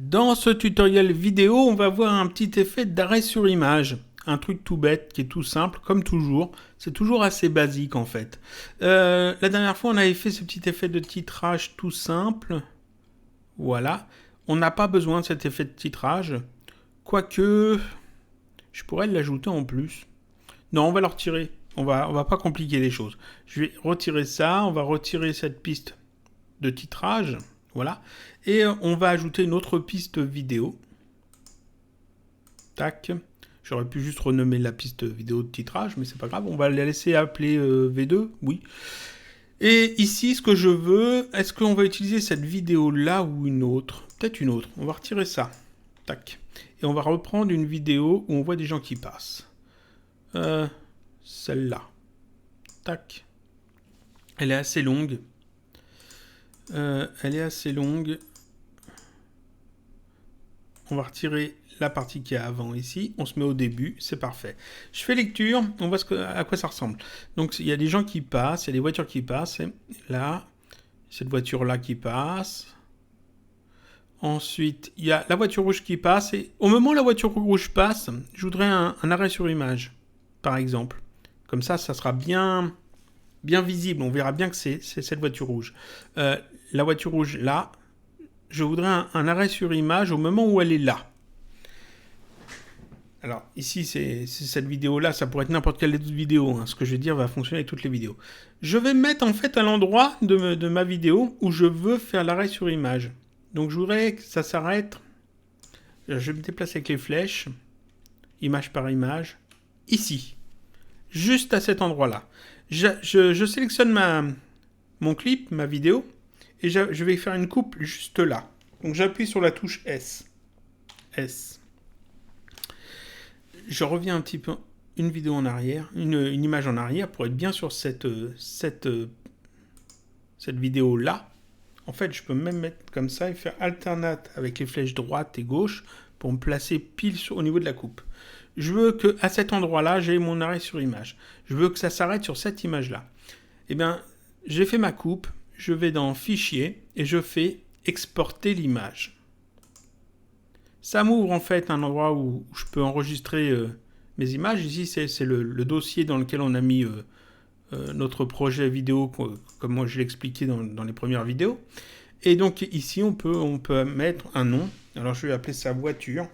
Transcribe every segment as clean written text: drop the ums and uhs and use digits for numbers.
Dans ce tutoriel vidéo, on va voir un petit effet d'arrêt sur image. Un truc tout bête, qui est tout simple, comme toujours. C'est toujours assez basique en fait. La dernière fois, on avait fait ce petit effet de titrage tout simple. Voilà. On n'a pas besoin de cet effet de titrage. Quoique, je pourrais l'ajouter en plus. Non, on va le retirer. On va pas compliquer les choses. Je vais retirer ça. On va retirer cette piste de titrage. Voilà. Et on va ajouter une autre piste vidéo. Tac. J'aurais pu juste renommer la piste vidéo de titrage, mais c'est pas grave. On va la laisser appeler V2. Oui. Et ici, ce que je veux, est-ce qu'on va utiliser cette vidéo là ou une autre? Peut-être une autre. On va retirer ça. Tac. Et on va reprendre une vidéo où on voit des gens qui passent. Celle-là. Tac. Elle est assez longue. Elle est assez longue. On va retirer la partie qui est avant ici. On se met au début. C'est parfait. Je fais lecture. On voit à quoi ça ressemble. Donc, il y a des gens qui passent. Il y a des voitures qui passent. Et là, cette voiture-là qui passe. Ensuite, il y a la voiture rouge qui passe. Et au moment où la voiture rouge passe, je voudrais un arrêt sur image, par exemple. Comme ça, ça sera bien visible. On verra bien que c'est cette voiture rouge. La voiture rouge, là, je voudrais un arrêt sur image au moment où elle est là. Alors, ici, c'est cette vidéo-là. Ça pourrait être n'importe quelle autre vidéo. Hein. Ce que je vais dire va fonctionner avec toutes les vidéos. Je vais mettre, en fait, à l'endroit de ma vidéo où je veux faire l'arrêt sur image. Donc, je voudrais que ça s'arrête. Je vais me déplacer avec les flèches. Image par image. Ici. Juste à cet endroit-là. Je sélectionne mon clip, ma vidéo. Et je vais faire une coupe juste là. Donc j'appuie sur la touche S. S. Je reviens un petit peu une vidéo en arrière, une image en arrière pour être bien sur cette vidéo là. En fait, je peux même mettre comme ça et faire alternate avec les flèches droite et gauche pour me placer pile au niveau de la coupe. Je veux que à cet endroit-là, j'ai mon arrêt sur image. Je veux que ça s'arrête sur cette image-là. Eh bien, j'ai fait ma coupe. Je vais dans Fichier et je fais exporter l'image. Ça m'ouvre en fait un endroit où je peux enregistrer mes images. Ici, c'est le dossier dans lequel on a mis notre projet vidéo, comme moi je l'ai expliqué dans les premières vidéos. Et donc ici, on peut mettre un nom. Alors je vais appeler ça voiture.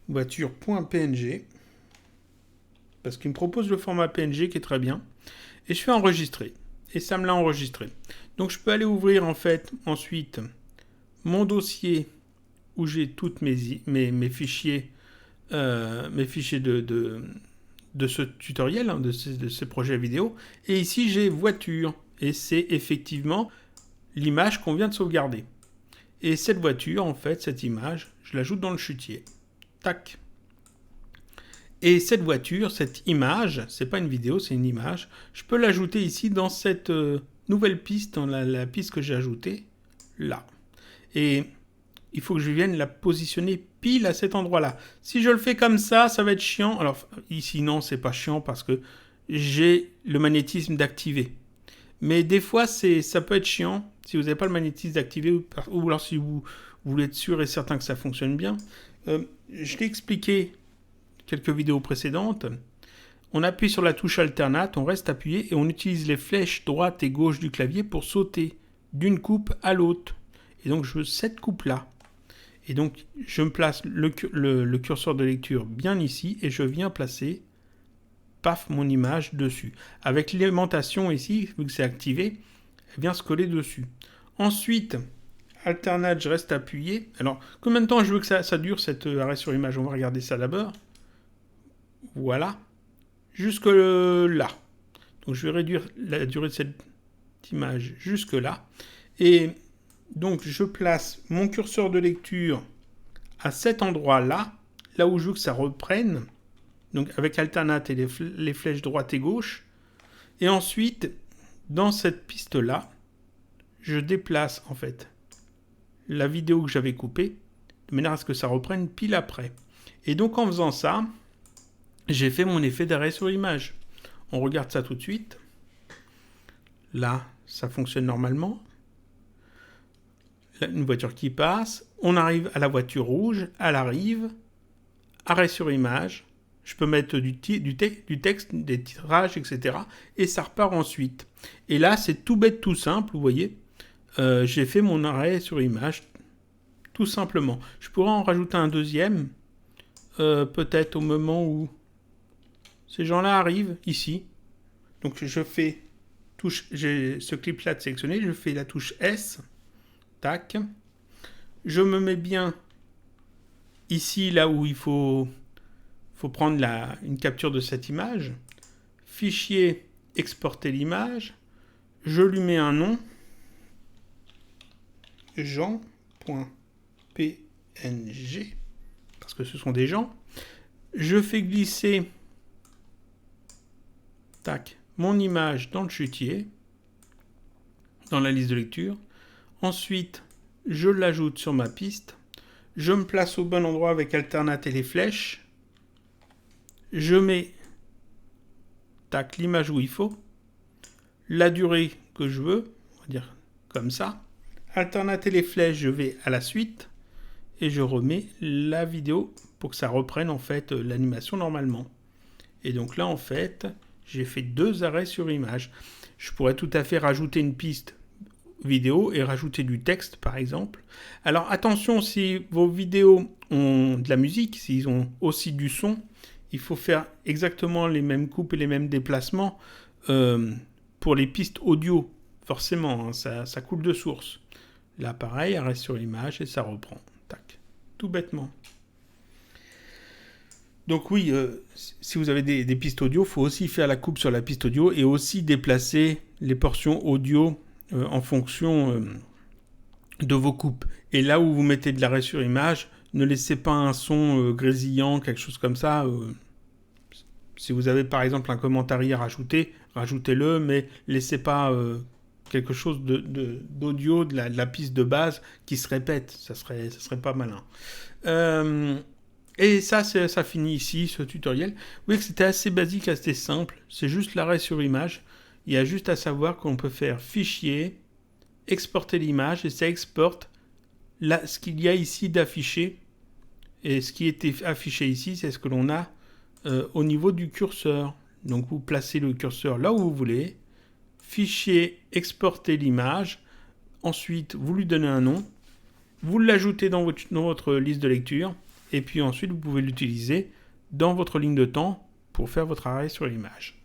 Voiture.png. Parce qu'il me propose le format PNG qui est très bien. Et je fais enregistrer. Et ça me l'a enregistré. Donc je peux aller ouvrir en fait ensuite mon dossier où j'ai toutes mes fichiers, de ce tutoriel, hein, de ces projets vidéo. Et ici j'ai voiture. Et c'est effectivement l'image qu'on vient de sauvegarder. Et cette voiture, en fait, cette image, je l'ajoute dans le chutier. Tac. Et cette voiture, cette image, c'est pas une vidéo, c'est une image, je peux l'ajouter ici dans cette nouvelle piste, dans la piste que j'ai ajoutée, là. Et il faut que je vienne la positionner pile à cet endroit-là. Si je le fais comme ça va être chiant. Alors ici, non, c'est pas chiant parce que j'ai le magnétisme d'activer. Mais des fois, ça peut être chiant si vous n'avez pas le magnétisme d'activer ou alors si vous voulez être sûr et certain que ça fonctionne bien. Je l'ai expliqué quelques vidéos précédentes, on appuie sur la touche alternate, on reste appuyé et on utilise les flèches droite et gauche du clavier pour sauter d'une coupe à l'autre. Et donc je veux cette coupe-là. Et donc je me place le curseur de lecture bien ici et je viens placer, paf, mon image dessus. Avec l'aimantation ici, vu que c'est activé, elle vient se coller dessus. Ensuite, alternate, je reste appuyé. Alors, combien de temps je veux que ça dure cet arrêt sur image? On va regarder ça d'abord. Voilà, jusque là. Donc je vais réduire la durée de cette image jusque là. Et donc je place mon curseur de lecture à cet endroit-là, là où je veux que ça reprenne. Donc avec alternate et les flèches droite et gauche. Et ensuite, dans cette piste-là, je déplace en fait la vidéo que j'avais coupée, de manière à ce que ça reprenne pile après. Et donc en faisant ça, j'ai fait mon effet d'arrêt sur image. On regarde ça tout de suite. Là, ça fonctionne normalement. une voiture qui passe, on arrive à la voiture rouge, elle arrive, arrêt sur image, je peux mettre du texte, des titrages, etc. Et ça repart ensuite. Et là, c'est tout bête, tout simple, vous voyez. J'ai fait mon arrêt sur image, tout simplement. Je pourrais en rajouter un deuxième, peut-être au moment où ces gens-là arrivent, ici. Donc je fais, j'ai ce clip-là de sélectionné, je fais la touche S, tac. Je me mets bien ici, là où il faut prendre une capture de cette image. Fichier, exporter l'image. Je lui mets un nom. Jean.png. Parce que ce sont des gens. Je fais glisser tac, mon image dans le chutier, dans la liste de lecture. Ensuite, je l'ajoute sur ma piste. Je me place au bon endroit avec alternate et les flèches. Je mets tac, l'image où il faut. La durée que je veux, on va dire comme ça. Alternate et les flèches, je vais à la suite. Et je remets la vidéo pour que ça reprenne en fait l'animation normalement. Et donc là en fait, j'ai fait 2 arrêts sur image. Je pourrais tout à fait rajouter une piste vidéo et rajouter du texte par exemple. Alors attention, si vos vidéos ont de la musique, s'ils ont aussi du son, il faut faire exactement les mêmes coupes et les mêmes déplacements pour les pistes audio. Forcément, hein, ça coule de source. Là pareil, arrêt sur image et ça reprend. Tac, tout bêtement. Donc oui, si vous avez des pistes audio, il faut aussi faire la coupe sur la piste audio et aussi déplacer les portions audio en fonction de vos coupes. Et là où vous mettez de l'arrêt sur image, ne laissez pas un son grésillant, quelque chose comme ça. Si vous avez par exemple un commentaire à rajouter, rajoutez-le, mais laissez pas quelque chose d'audio de la piste de base qui se répète. Ça serait pas malin. Et ça finit ici, ce tutoriel. Vous voyez que c'était assez basique, assez simple. C'est juste l'arrêt sur image. Il y a juste à savoir qu'on peut faire fichier, exporter l'image, et ça exporte ce qu'il y a ici d'affiché. Et ce qui était affiché ici, c'est ce que l'on a au niveau du curseur. Donc vous placez le curseur là où vous voulez. Fichier, exporter l'image. Ensuite, vous lui donnez un nom. Vous l'ajoutez dans votre liste de lecture. Et puis ensuite, vous pouvez l'utiliser dans votre ligne de temps pour faire votre arrêt sur l'image.